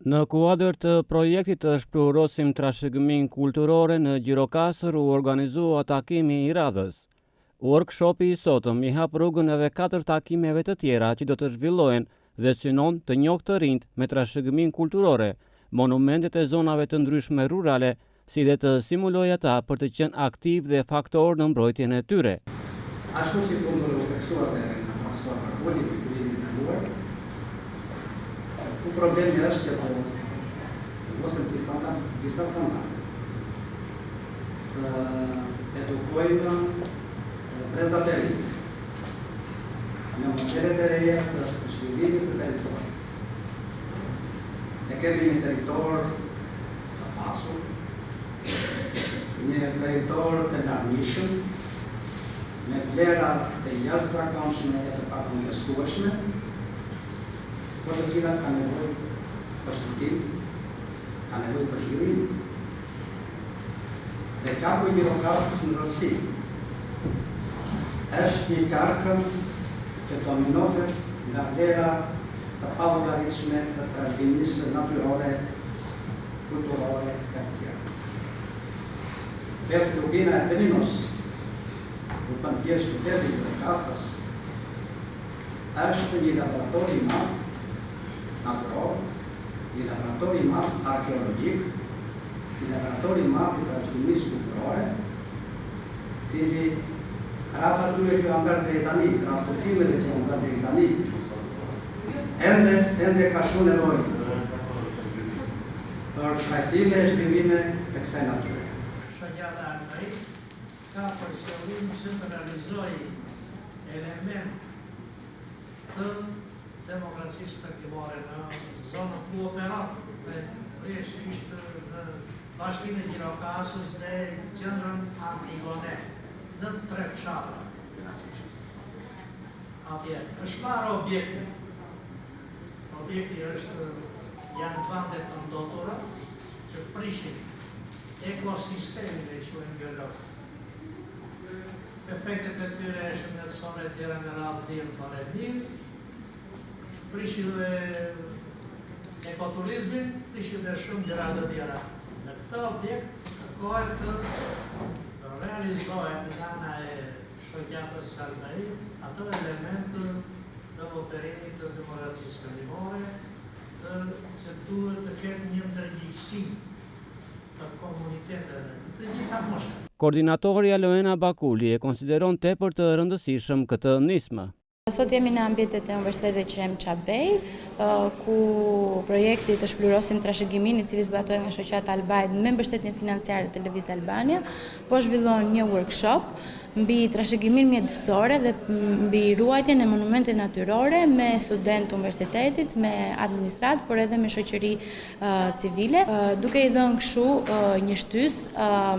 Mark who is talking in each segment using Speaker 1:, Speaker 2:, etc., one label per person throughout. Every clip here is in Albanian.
Speaker 1: Në kuadër të projektit të shpërurosim trashëgiminë kulturore në Gjirokastër u organizua takimi i radhës. Workshopi i sotëm i hap rrugën edhe 4 takimeve të tjera që do të zhvillohen dhe synon të njohë të rinjt me trashëgiminë kulturore, monumentet e zonave të ndryshme rurale, si dhe të simulojë ata për të qenë aktiv dhe faktor në mbrojtjen e tyre.
Speaker 2: Ashtu si punëve u theksuar dhe nga profesor Markoli në kurimin e kaluar, ku problemi është që vendosen disa standarde. Të edukojnë brezat e rinj në modele të reja të zhvillimit të territorit. Ne kemi një territor të pasur, një territor të larmishëm, me vlera të jashtëzakonshme e të pakontestueshme, por të cilat ka nevojë për studim, ka nevojë për zhvillim. Dhe qarku i Gjirokastës në rrësi është një qark që dominohet nga vlera të pavarësishme të trashëgimisë natyrore, kulturore e të tjera. Vetë turbina e Pelinos, ku bën pjesë qyteti i Gjirokastës, është një laborator i madh naturor, një laborator i madh arkeologjik, një laborator i madh i trashëgimisë kulturore, cili krahas atyre që janë bërë deri tani, transportimeve që janë bërë deri tani, ende ka shumë nevojë për trajtime e zhvillime të kësaj natyre.
Speaker 3: Shoqata Albait ka për qëllim që të realizojë element të demokracisë tregtimore në zonën ku operon kryesisht në Bashkinë e Gjirokastës dhe qendrën Antigone, në 3 fshatra. Atje është marrë objekte. Objekti janë vende të ndotura që prishin ekosistemin e quajmë biologik. Efektet e tyre shëndetësore të tjera nga radhë të jenë fare mirë, prishin dhe ekoturizmin, prishin dhe shumë gjëra të tjera. Në këtë objekt kërkohet të realizohet nga ana e shoqatës Albait ato elementë të operimit të demokracisë tregtimore, që duhet të ketë një ndërgjegjësim të komuniteteve të gjitha moshave.
Speaker 1: Koordinatori Aloena Bakuli e konsideron tepër të rëndësishëm këtë nismë.
Speaker 4: Sot jemi në ambientet e Universitetit Qrem Çabej, ku projekti të shpërurosim trashëgiminë, i cili zbatohet nga shoqata Albait me mbështetjen financiare të Lëviz Albania, po zhvillon një workshop mbi trashëgiminë mjedisore dhe mbi ruajtjen e monumenteve natyrore me studentë universitetit, me administratë, por edhe me shoqëri civile, duke i dhënë kështu një shtys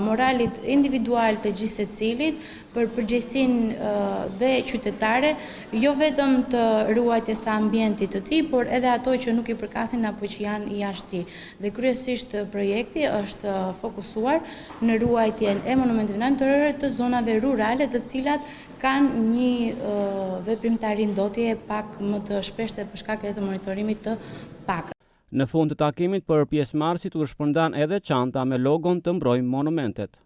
Speaker 4: moralit individual të gjithë secilit për përgjegjësinë dhe qytetare, jo vetëm të ruajtjes së ambientit të tij, por edhe ato që nuk i përkasin apo që janë jashtë tij. Dhe kryesisht projekti është fokusuar në ruajtjen e monumenteve natyrore të zonave rurale, të cilat kanë një veprimtari ndotje pak më të shpeshtë për shkak të monitorimit të pak.
Speaker 1: Në fund të takimit për pjesëmarrësit u shpërndan edhe çanta me logon të mbrojmë monumentet.